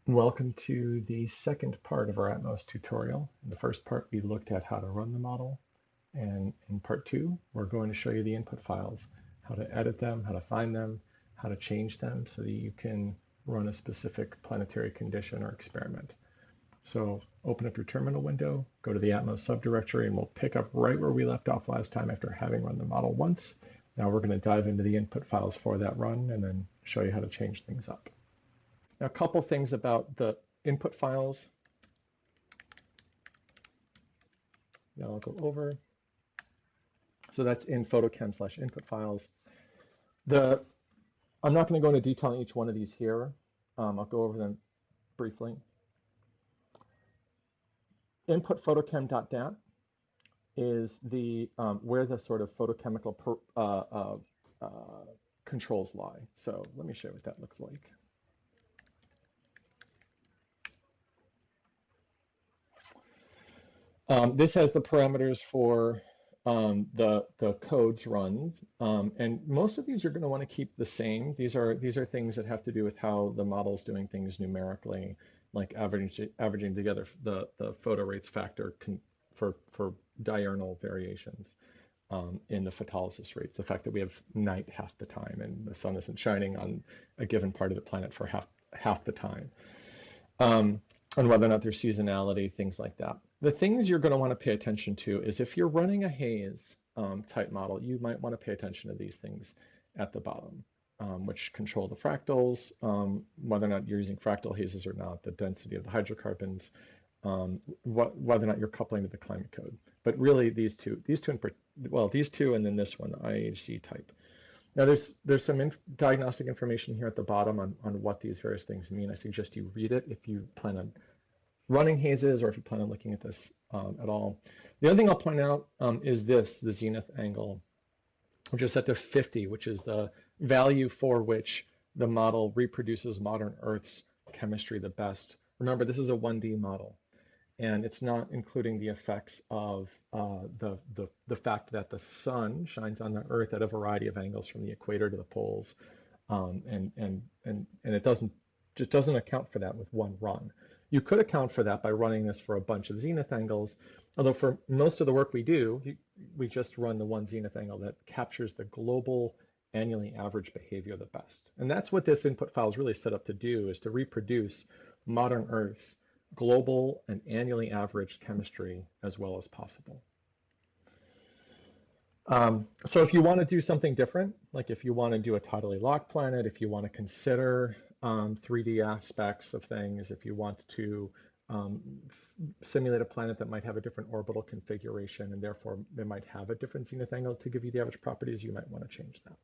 Welcome to the second part of our Atmos tutorial. In the first part, we looked at how to run the model, and in part two, we're going to show you the input files, how to edit them, how to find them, how to change them so that you can run a specific planetary condition or experiment. So open up your terminal window, go to the Atmos subdirectory, and we'll pick up right where we left off last time after having run the model once. Now we're going to dive into the input files for that run and then show you how to change things up. Now, a couple things about the input files. Now I'll go over. So that's in photochem/input files. I'm not going to go into detail on each one of these here. I'll go over them briefly. Input photochem.dat is the where the sort of photochemical controls lie. So let me show you what that looks like. This has the parameters for the codes runs, and most of these are going to want to keep the same. These are things that have to do with how the model's doing things numerically, like averaging together the photo rates factor for diurnal variations in the photolysis rates. The fact that we have night half the time and the sun isn't shining on a given part of the planet for half the time. And whether or not there's seasonality, things like that. The things you're going to want to pay attention to is if you're running a haze type model, you might want to pay attention to these things at the bottom, which control the fractals, whether or not you're using fractal hazes or not, the density of the hydrocarbons, whether or not you're coupling to the climate code. But really these two, and then this one, IHC type. Now there's some diagnostic information here at the bottom on what these various things mean. I suggest you read it if you plan on running hazes or if you plan on looking at this at all. The other thing I'll point out is the zenith angle, which is set to 50, which is the value for which the model reproduces modern Earth's chemistry the best. Remember, this is a 1D model, and it's not including the effects of the fact that the sun shines on the Earth at a variety of angles from the equator to the poles, and it just doesn't account for that with one run. You could account for that by running this for a bunch of zenith angles, although for most of the work we do, we just run the one zenith angle that captures the global annually average behavior the best. And that's what this input file is really set up to do, is to reproduce modern Earth's global and annually averaged chemistry as well as possible. So if you want to do something different, like if you want to do a tidally locked planet, if you want to consider 3D aspects of things, if you want to simulate a planet that might have a different orbital configuration and therefore it might have a different zenith angle to give you the average properties, you might want to change that.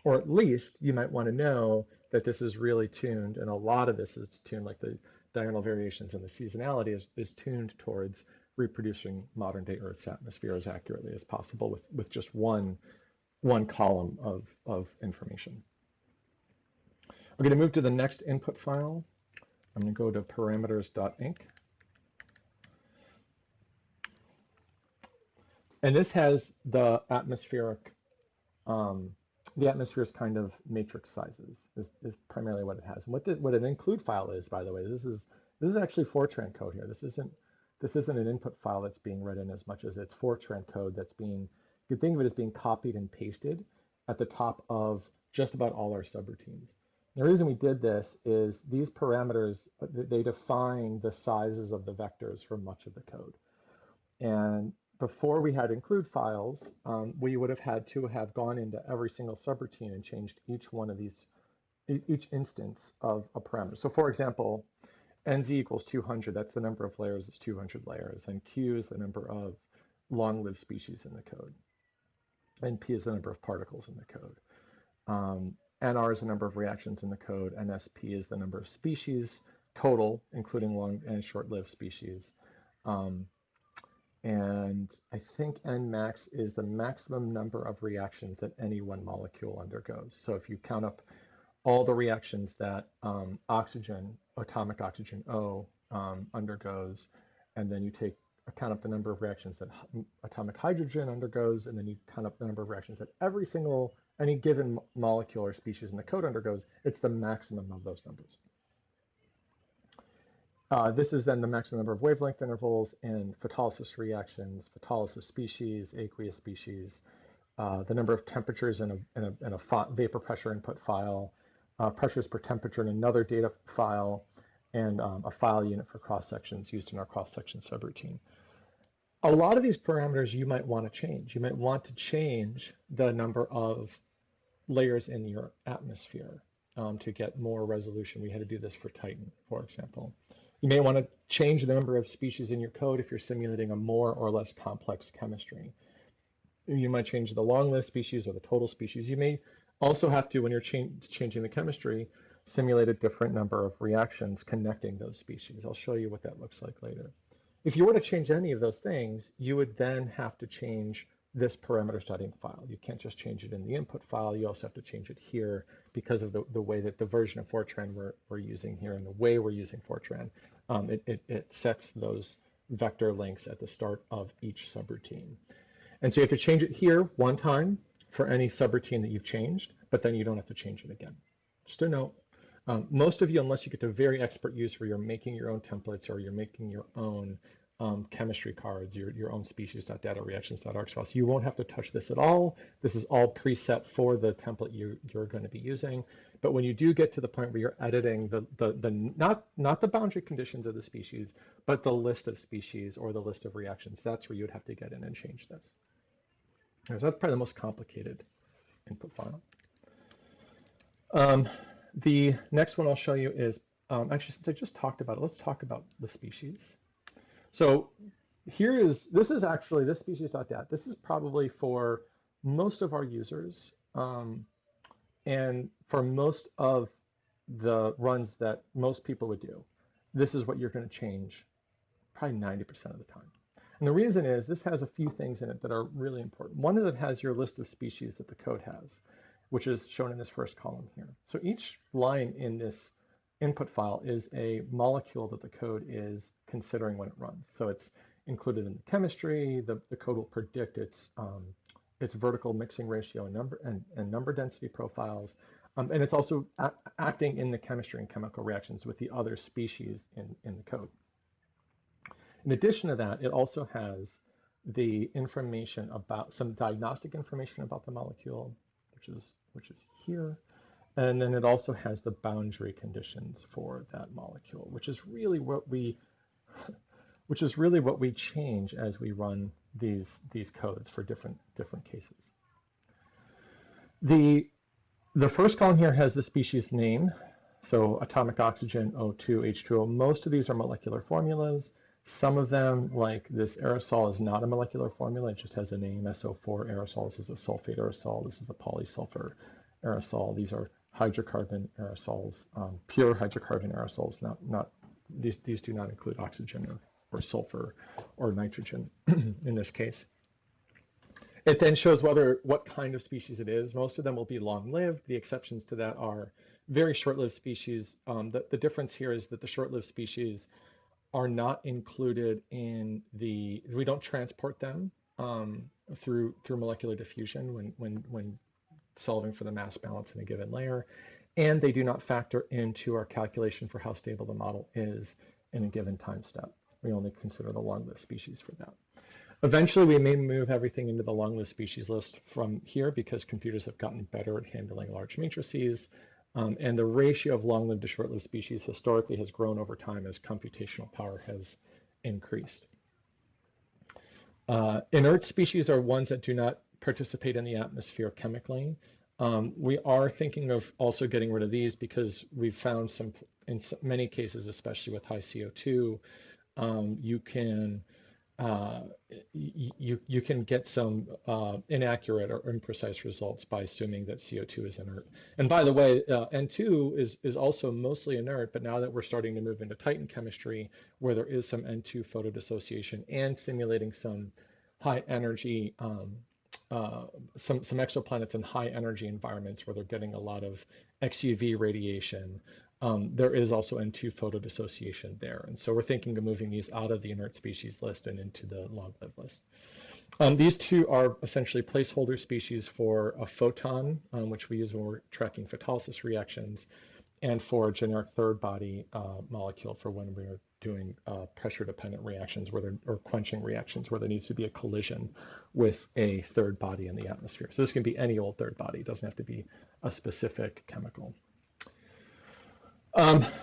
Or at least you might want to know that this is really tuned, and a lot of this is tuned, like the diurnal variations and the seasonality is tuned towards reproducing modern day Earth's atmosphere as accurately as possible with just one column of information. We're going to move to the next input file. I'm going to go to parameters.inc. And this has the atmospheric, the atmosphere's kind of matrix sizes is primarily what it has. And what an include file is, by the way, this is actually Fortran code here. This isn't an input file that's being read in as much as it's Fortran code that's being, you could think of it as being copied and pasted at the top of just about all our subroutines. The reason we did this is these parameters, they define the sizes of the vectors for much of the code. And before we had include files, we would have had to have gone into every single subroutine and changed each one of these, each instance of a parameter. So for example, NZ equals 200, that's the number of layers, it's 200 layers, and Q is the number of long-lived species in the code, and P is the number of particles in the code. NR is the number of reactions in the code, and SP is the number of species total, including long and short-lived species. And I think Nmax is the maximum number of reactions that any one molecule undergoes. So if you count up all the reactions that atomic oxygen O undergoes, and then you count up the number of reactions that atomic hydrogen undergoes, and then you count up the number of reactions that any given molecule or species in the code undergoes, it's the maximum of those numbers. This is then the maximum number of wavelength intervals in photolysis reactions, photolysis species, aqueous species, the number of temperatures in a vapor pressure input file, pressures per temperature in another data file, and a file unit for cross sections used in our cross section subroutine. A lot of these parameters you might want to change. You might want to change the number of layers in your atmosphere to get more resolution. We had to do this for Titan, for example. You may want to change the number of species in your code if you're simulating a more or less complex chemistry. You might change the long-lived species or the total species. You may also have to, when you're changing the chemistry, simulate a different number of reactions connecting those species. I'll show you what that looks like later. If you were to change any of those things, you would then have to change this parameters.inc file. You can't just change it in the input file. You also have to change it here because of the way that the version of Fortran we're using here and the way we're using Fortran. It sets those vector links at the start of each subroutine. And so you have to change it here one time for any subroutine that you've changed, but then you don't have to change it again. Just a note. Most of you, unless you get to very expert use where you're making your own templates or you're making your own chemistry cards, your own species.data reactions.args files, you won't have to touch this at all. This is all preset for the template you're going to be using. But when you do get to the point where you're editing not the boundary conditions of the species, but the list of species or the list of reactions, that's where you'd have to get in and change this. So that's probably the most complicated input file. The next one I'll show you is, actually, since I just talked about it, let's talk about the species. So this is actually, this species.dat, this is probably for most of our users and for most of the runs that most people would do. This is what you're going to change probably 90% of the time. And the reason is this has a few things in it that are really important. One is it has your list of species that the code has, which is shown in this first column here. So each line in this input file is a molecule that the code is considering when it runs. So it's included in the chemistry. The code will predict its vertical mixing ratio and number density profiles. And it's also acting in the chemistry and chemical reactions with the other species in the code. In addition to that, it also has the information about some diagnostic information about the molecule, which is here. And then it also has the boundary conditions for that molecule, which is really what we change as we run these codes for different cases. The first column here has the species name, so atomic oxygen, O2, H2O. Most of these are molecular formulas. Some of them, like this aerosol, is not a molecular formula. It just has a name, SO4 aerosol. This is a sulfate aerosol. This is a polysulfur aerosol. These are hydrocarbon aerosols, pure hydrocarbon aerosols. These do not include oxygen or sulfur or nitrogen in this case. It then shows what kind of species it is. Most of them will be long-lived. The exceptions to that are very short-lived species. The difference here is that the short-lived species are not included in we don't transport them through molecular diffusion when solving for the mass balance in a given layer, and they do not factor into our calculation for how stable the model is in a given time step. We only consider the long-lived species for that. Eventually, we may move everything into the long-lived species list from here because computers have gotten better at handling large matrices. And the ratio of long-lived to short-lived species historically has grown over time as computational power has increased. Inert species are ones that do not participate in the atmosphere chemically. We are thinking of also getting rid of these because we've found in many cases, especially with high CO2, you can get some inaccurate or imprecise results by assuming that CO2 is inert. And by the way, N2 is also mostly inert, but now that we're starting to move into Titan chemistry, where there is some N2 photodissociation and simulating some high energy, some exoplanets in high energy environments where they're getting a lot of XUV radiation, there is also N2 photodissociation there. And so we're thinking of moving these out of the inert species list and into the long-lived list. These two are essentially placeholder species for a photon, which we use when we're tracking photolysis reactions, and for generic third body molecule for when we're doing pressure dependent reactions or quenching reactions where there needs to be a collision with a third body in the atmosphere. So this can be any old third body. It doesn't have to be a specific chemical.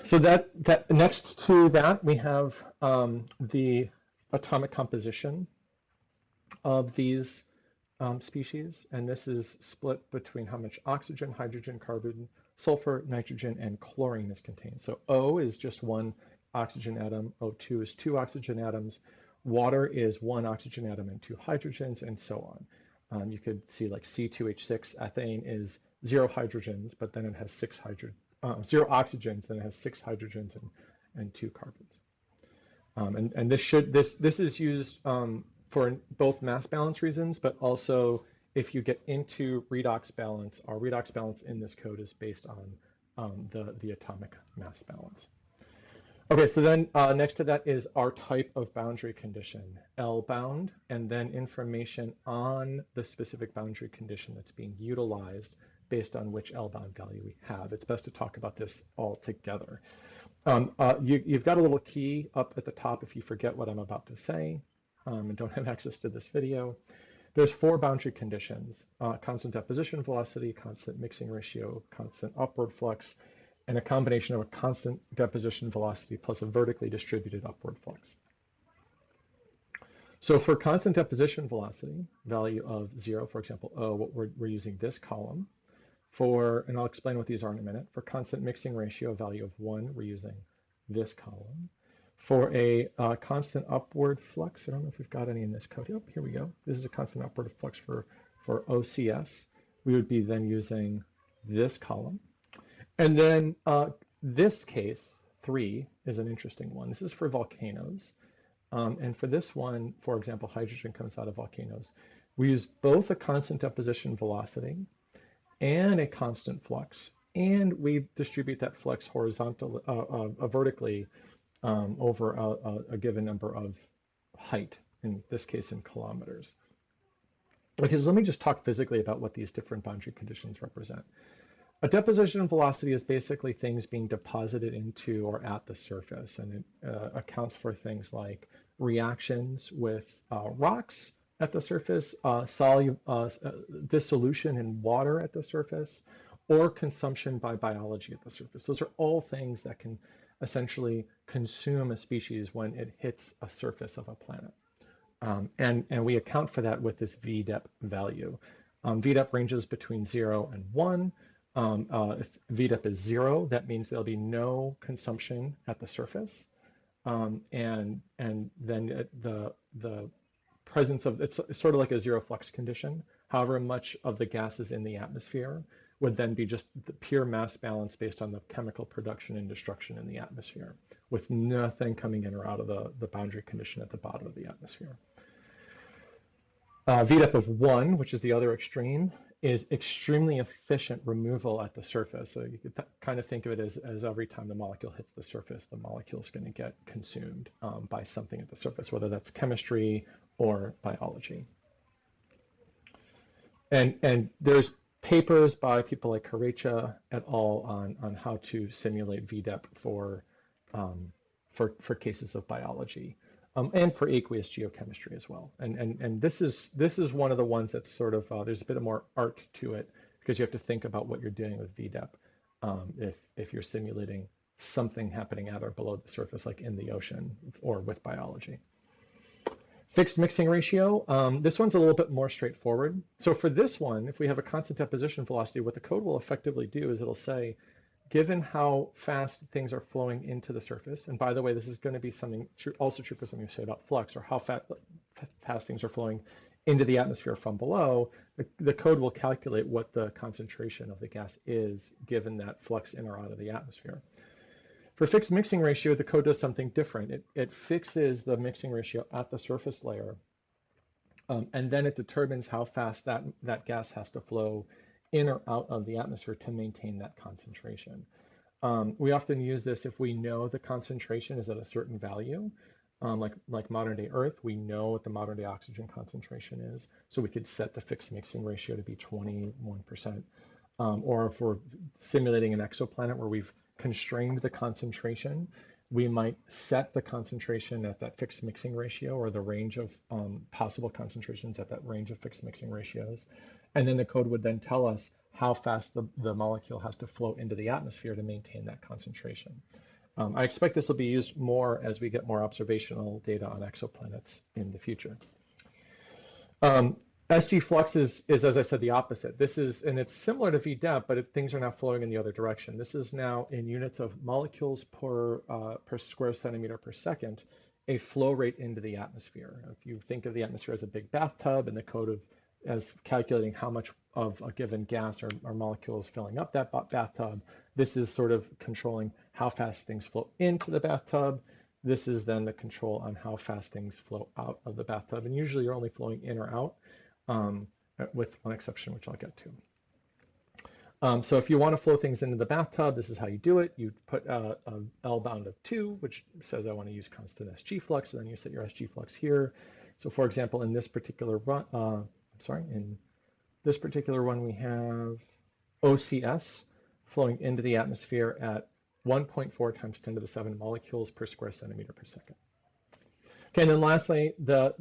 So that next to that, we have the atomic composition of these species, and this is split between how much oxygen, hydrogen, carbon, sulfur, nitrogen, and chlorine is contained. So O is just one oxygen atom, O2 is two oxygen atoms, water is one oxygen atom and two hydrogens, and so on. You could see like C2H6, ethane is zero hydrogens, but then it has zero oxygens, then it has six hydrogens and two carbons. And this is used for both mass balance reasons, but also if you get into redox balance, our redox balance in this code is based on the atomic mass balance. Okay, so then next to that is our type of boundary condition, L bound, and then information on the specific boundary condition that's being utilized based on which L bound value we have. It's best to talk about this all together. You've got a little key up at the top if you forget what I'm about to say and don't have access to this video. There's four boundary conditions: constant deposition velocity, constant mixing ratio, constant upward flux, and a combination of a constant deposition velocity plus a vertically distributed upward flux. So for constant deposition velocity, value of 0, for example, O, we're using this column. And I'll explain what these are in a minute. For constant mixing ratio, value of 1, we're using this column. For a constant upward flux, I don't know if we've got any in this code. Yep, here we go. This is a constant upward flux for OCS. We would be then using this column. And then this case, 3, is an interesting one. This is for volcanoes. And for this one, for example, hydrogen comes out of volcanoes. We use both a constant deposition velocity and a constant flux, and we distribute that flux horizontally, vertically over a given number of height, in this case in kilometers. Because let me just talk physically about what these different boundary conditions represent. A deposition velocity is basically things being deposited into or at the surface, and it accounts for things like reactions with rocks at the surface, dissolution in water at the surface, or consumption by biology at the surface. Those are all things that can essentially consume a species when it hits a surface of a planet. And we account for that with this VDEP value. VDEP ranges between 0 and 1. If VDEP is 0, that means there'll be no consumption at the surface. And then the presence of, it's sort of like a zero flux condition. However much of the gas is in the atmosphere would then be just the pure mass balance based on the chemical production and destruction in the atmosphere, with nothing coming in or out of the boundary condition at the bottom of the atmosphere. VDEP of 1, which is the other extreme, is extremely efficient removal at the surface. So you could kind of think of it as every time the molecule hits the surface, the molecule is going to get consumed by something at the surface, whether that's chemistry or biology. And there's papers by people like Karecha et al. on how to simulate VDEP for cases of biology. And for aqueous geochemistry as well. And this is one of the ones that's sort of, there's a bit of more art to it because you have to think about what you're doing with VDEP if you're simulating something happening at or below the surface, like in the ocean or with biology. Fixed mixing ratio, this one's a little bit more straightforward. So for this one, if we have a constant deposition velocity, what the code will effectively do is it'll say, given how fast things are flowing into the surface, and by the way, this is going to be something also true for something you say about flux, or how fast things are flowing into the atmosphere from below, the code will calculate what the concentration of the gas is given that flux in or out of the atmosphere. For fixed mixing ratio, the code does something different. It fixes the mixing ratio at the surface layer, and then it determines how fast that gas has to flow in or out of the atmosphere to maintain that concentration. We often use this if we know the concentration is at a certain value, like modern day Earth, we know what the modern day oxygen concentration is, so we could set the fixed mixing ratio to be 21%. Or if we're simulating an exoplanet where we've constrained the concentration, we might set the concentration at that fixed mixing ratio or the range of possible concentrations at that range of fixed mixing ratios. And then the code would then tell us how fast the molecule has to flow into the atmosphere to maintain that concentration. I expect this will be used more as we get more observational data on exoplanets in the future. SG flux is, as I said, the opposite. This is, and it's similar to VDEP, but things are now flowing in the other direction. This is now in units of molecules per square centimeter per second, a flow rate into the atmosphere. If you think of the atmosphere as a big bathtub and the code as calculating how much of a given gas or molecule is filling up that bathtub, this is sort of controlling how fast things flow into the bathtub. This is then the control on how fast things flow out of the bathtub. And usually you're only flowing in or out, with one exception, which I'll get to. So if you want to flow things into the bathtub, this is how you do it. You put a L bound of 2, which says I want to use constant SG flux, and then you set your SG flux here. So for example, in this particular run, in this particular one, we have OCS flowing into the atmosphere at 1.4 times 10 to the 7 molecules per square centimeter per second. Okay, and then lastly,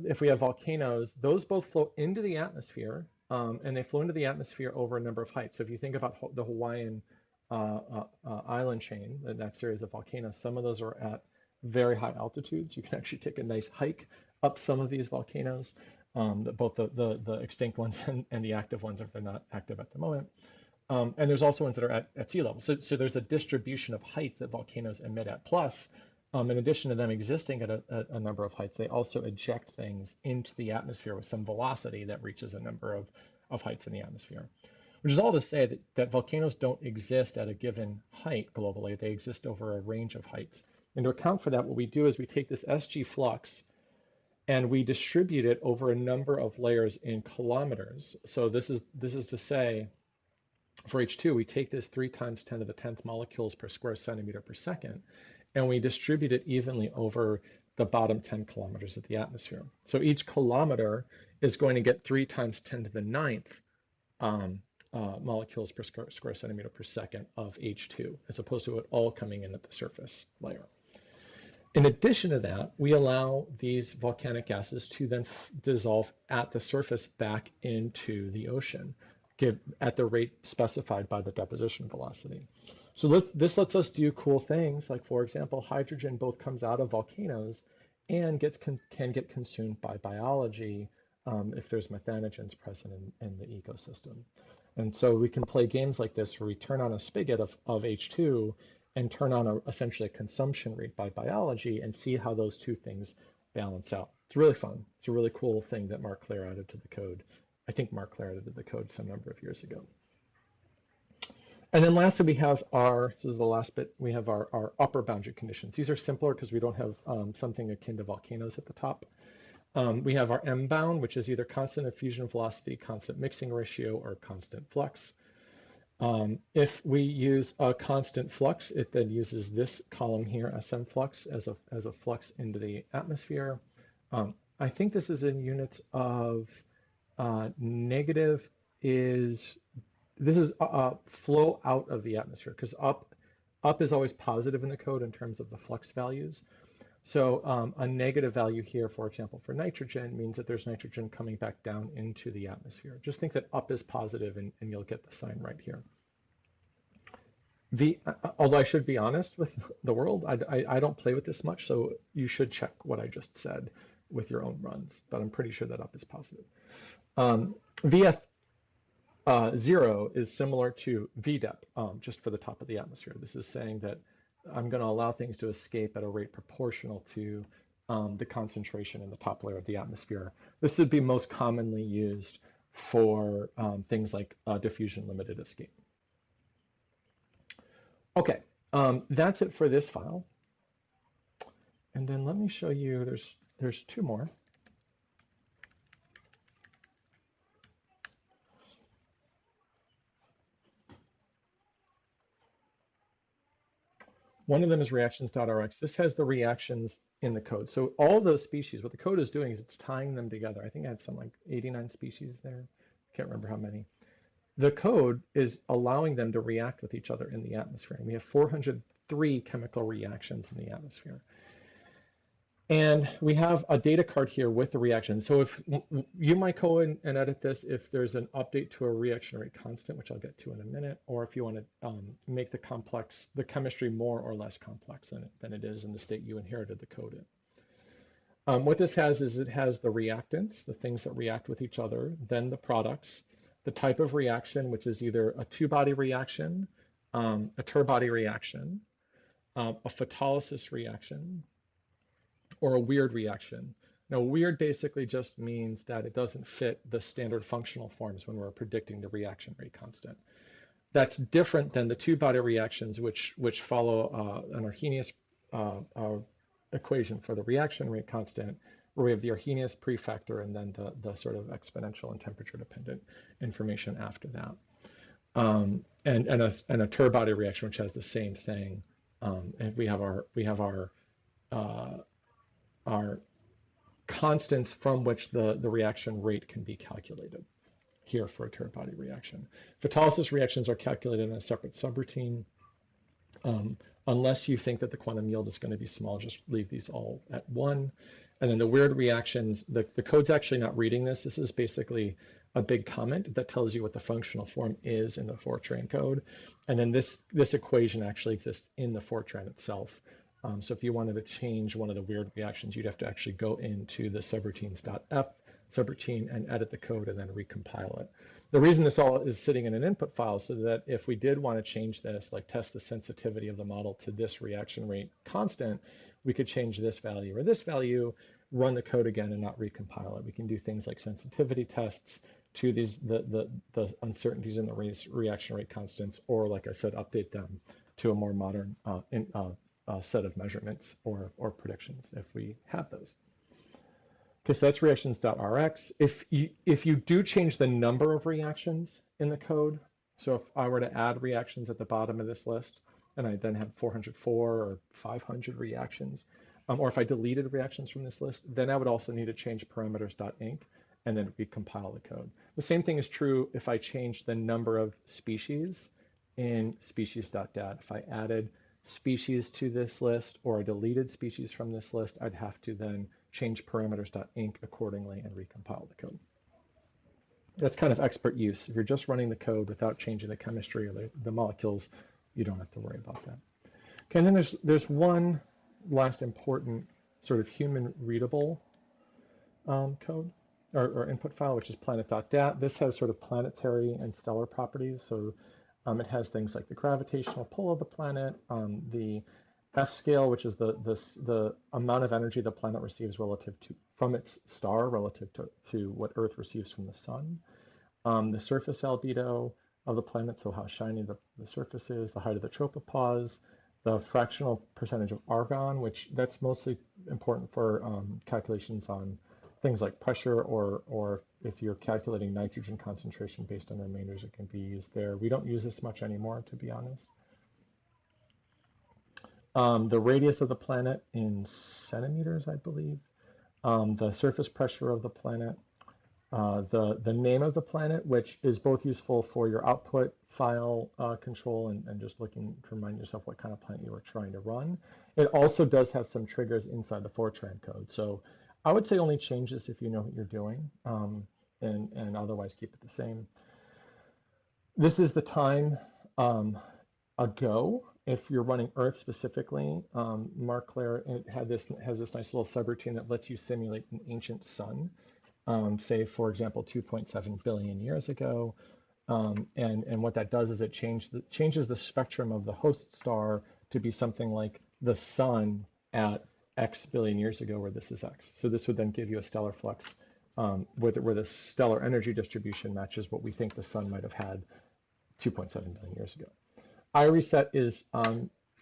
if we have volcanoes, those both flow into the atmosphere, and they flow into the atmosphere over a number of heights. So if you think about the Hawaiian island chain, that series of volcanoes, some of those are at very high altitudes. You can actually take a nice hike up some of these volcanoes, both the extinct ones and the active ones if they're not active at the moment. And there's also ones that are at sea level. So there's a distribution of heights that volcanoes emit at. Plus, in addition to them existing at a number of heights, they also eject things into the atmosphere with some velocity that reaches a number of heights in the atmosphere. Which is all to say that volcanoes don't exist at a given height globally. They exist over a range of heights. And to account for that, what we do is we take this SG flux and we distribute it over a number of layers in kilometers. So this is to say, for H2, we take this 3 times 10 to the 10th molecules per square centimeter per second, and we distribute it evenly over the bottom 10 kilometers of the atmosphere. So each kilometer is going to get 3 times 10 to the 9th molecules per square centimeter per second of H2, as opposed to it all coming in at the surface layer. In addition to that, we allow these volcanic gases to then dissolve at the surface back into the ocean, at the rate specified by the deposition velocity. So this lets us do cool things, like for example, hydrogen both comes out of volcanoes and can get consumed by biology if there's methanogens present in the ecosystem. And so we can play games like this where we turn on a spigot of H2 and turn on essentially a consumption rate by biology and see how those two things balance out. It's really fun. It's a really cool thing that Mark Claire added to the code. I think Mark Claire added the code some number of years ago. And then lastly, we have this is the last bit, we have our upper boundary conditions. These are simpler because we don't have something akin to volcanoes at the top. We have our M bound, which is either constant diffusion velocity, constant mixing ratio, or constant flux. If we use a constant flux, it then uses this column here, SM flux, as a flux into the atmosphere. I think this is in units of negative this is flow out of the atmosphere, because up is always positive in the code in terms of the flux values. So a negative value here, for example, for nitrogen means that there's nitrogen coming back down into the atmosphere. Just think that up is positive and you'll get the sign right here. Although I should be honest with the world, I don't play with this much, so you should check what I just said with your own runs, but I'm pretty sure that up is positive. VF 0 is similar to VDEP, just for the top of the atmosphere. This is saying that I'm going to allow things to escape at a rate proportional to the concentration in the top layer of the atmosphere. This would be most commonly used for things like diffusion limited escape. Okay, that's it for this file. And then let me show you, there's two more. One of them is reactions.rx. This has the reactions in the code. So all those species, what the code is doing is it's tying them together. I think I had some like 89 species there. Can't remember how many. the code is allowing them to react with each other in the atmosphere. And we have 403 chemical reactions in the atmosphere. And we have a data card here with the reaction. So if you might go in and edit this if there's an update to a reaction rate constant, which I'll get to in a minute, or if you want to make the chemistry more or less complex than it is in the state you inherited the code in. What this has is it has the reactants, the things that react with each other, then the products, the type of reaction, which is either a two-body reaction, a turbody reaction, a photolysis reaction, or a weird reaction. Now, weird basically just means that it doesn't fit the standard functional forms when we're predicting the reaction rate constant. That's different than the two-body reactions, which follow an Arrhenius equation for the reaction rate constant, where we have the Arrhenius prefactor and then the sort of exponential and temperature-dependent information after that. And a turbody reaction, which has the same thing. And we have our constants from which the reaction rate can be calculated here for a turbody reaction. Photolysis reactions are calculated in a separate subroutine. Unless you think that the quantum yield is going to be small, just leave these all at 1. And then the weird reactions, the code's actually not reading this. This is basically a big comment that tells you what the functional form is in the Fortran code. And then this equation actually exists in the Fortran itself. So if you wanted to change one of the weird reactions, you'd have to actually go into the subroutines.f subroutine and edit the code and then recompile it. The reason this all is sitting in an input file so that if we did want to change this, like test the sensitivity of the model to this reaction rate constant, we could change this value or this value, run the code again and not recompile it. We can do things like sensitivity tests to the uncertainties in the reaction rate constants, or like I said, update them to a more modern set of measurements or predictions if we have those. Okay, so that's reactions.rx. If you do change the number of reactions in the code, so if I were to add reactions at the bottom of this list, and I then had 404 or 500 reactions, or if I deleted reactions from this list, then I would also need to change parameters.inc and then recompile the code. The same thing is true if I changed the number of species in species.dat. If I added species to this list or I deleted species from this list, I'd have to then change parameters.inc accordingly and recompile the code. That's kind of expert use. If you're just running the code without changing the chemistry or the molecules, you don't have to worry about that. Okay, and then there's one last important sort of human readable code or input file, which is planet.dat. This has sort of planetary and stellar properties. So it has things like the gravitational pull of the planet, the F scale, which is the amount of energy the planet receives relative to from its star relative to what Earth receives from the sun, the surface albedo of the planet, so how shiny the surface is, the height of the tropopause, the fractional percentage of argon, which that's mostly important for calculations on things like pressure, or if you're calculating nitrogen concentration based on remainders, it can be used there. We don't use this much anymore, to be honest. The radius of the planet in centimeters, I believe. The surface pressure of the planet. The name of the planet, which is both useful for your output file control and just looking to remind yourself what kind of planet you were trying to run. It also does have some triggers inside the Fortran code. So I would say only change this if you know what you're doing, and otherwise keep it the same. This is the time ago. If you're running Earth specifically, Mark Claire has this nice little subroutine that lets you simulate an ancient sun, say, for example, 2.7 billion years ago. And what that does is it changes the spectrum of the host star to be something like the sun at X billion years ago, where this is X. So this would then give you a stellar flux where the stellar energy distribution matches what we think the sun might have had 2.7 billion years ago. iReset is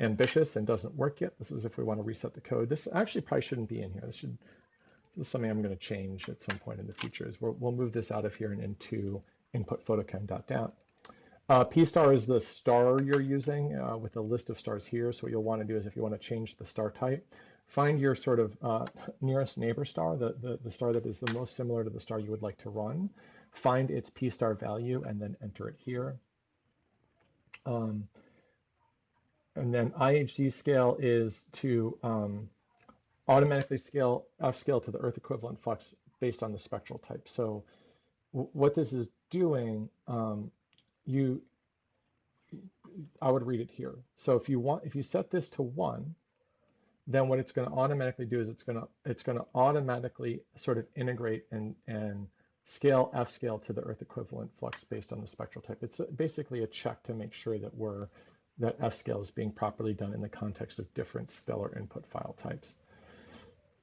ambitious and doesn't work yet. This is if we want to reset the code. This actually probably shouldn't be in here. This is something I'm going to change at some point in the future. We'll move this out of here and into input photochem.dat. P star is the star you're using with a list of stars here. So what you'll want to do is if you want to change the star type, find your sort of nearest neighbor star, the star that is the most similar to the star you would like to run. find its P star value and then enter it here. And then IHZ scale is to automatically scale F scale to the Earth equivalent flux based on the spectral type. So what this is doing, I would read it here. So if you set this to 1, then what it's going to automatically do is it's going to automatically sort of integrate and scale F scale to the Earth equivalent flux based on the spectral type. It's basically a check to make sure that F scale is being properly done in the context of different stellar input file types.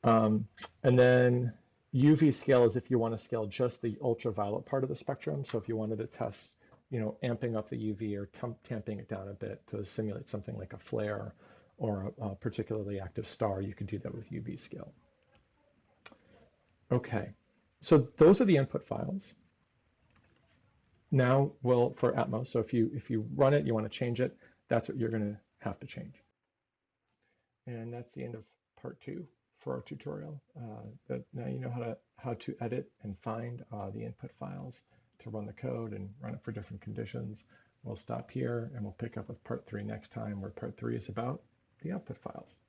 And then UV scale is if you want to scale just the ultraviolet part of the spectrum. So if you wanted to test, amping up the UV or tamping it down a bit to simulate something like a flare or a particularly active star, you could do that with UV scale. Okay, so those are the input files. Now for Atmos, so if you run it, you want to change it, that's what you're going to have to change. And that's the end of part 2 for our tutorial. Now you know how to edit and find the input files to run the code and run it for different conditions. We'll stop here and we'll pick up with part 3 next time, where part 3 is about the output files.